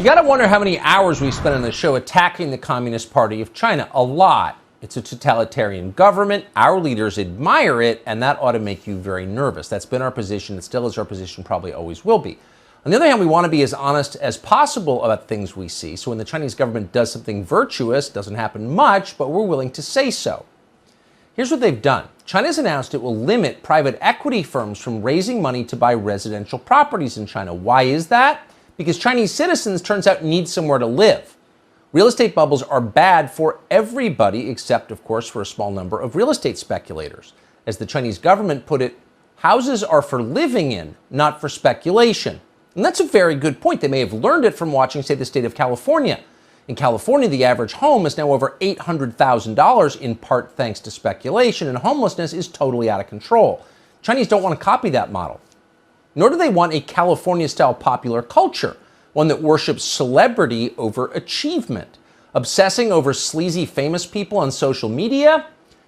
got to wonder how many hours we spent on the show attacking the Communist Party of China. A lot. It's a totalitarian government. Our leaders admire it, and that ought to make you very nervous. That's been our position. It still is our position, probably always will be. On the other hand, we want to be as honest as possible about things we see. So when the Chinese government does something virtuous, doesn't happen much, but we're willing to say so. Here's what they've done. China's announced it will limit private equity firms from raising money to buy residential properties in China. Why is that? Because Chinese citizens, turns out, need somewhere to live. Real estate bubbles are bad for everybody, except, of course, for a small number of real estate speculators. As the Chinese government put it, houses are for living in, not for speculation. And that's a very good point. They may have learned it from watching, say, the state of California. In California, the average home is now over $800,000, in part thanks to speculation, and homelessness is totally out of control. Chinese don't want to copy that model. Nor do they want a California-style popular culture, one that worships celebrity over achievement. Obsessing over sleazy famous people on social media,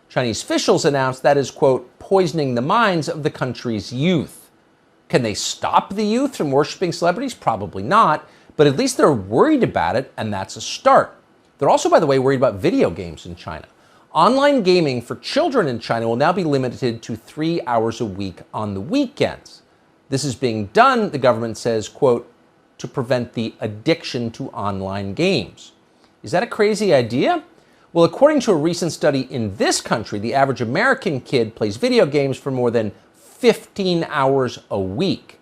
Chinese officials announced that is, quote, poisoning the minds of the country's youth. Can they stop the youth from worshiping celebrities? Probably not, but at least they're worried about it, and that's a start. They're also, by the way, worried about video games in China. Online gaming for children in China will now be limited to 3 hours a week on the weekends. This is being done, the government says, quote, to prevent the addiction to online games. Is that a crazy idea? Well, according to a recent study in this country, the average American kid plays video games for more than 15 hours a week.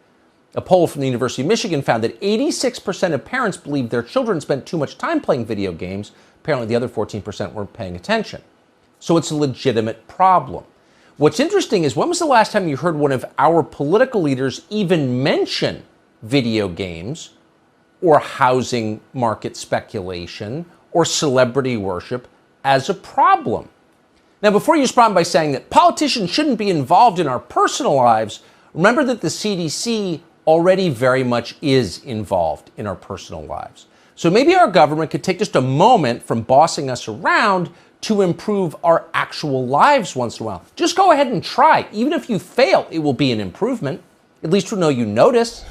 A poll from the University of Michigan found that 86% of parents believe their children spent too much time playing video games. Apparently, the other 14% weren't paying attention. So it's a legitimate problem. What's interesting is, when was the last time you heard one of our political leaders even mention video games or housing market speculation or celebrity worship as a problem? Now, before you respond by saying that politicians shouldn't be involved in our personal lives, remember that the CDC already very much is involved in our personal lives. So maybe our government could take just a moment from bossing us around to improve our actual lives once in a while. Just go ahead and try. Even if you fail, it will be an improvement. At least we'll know you notice.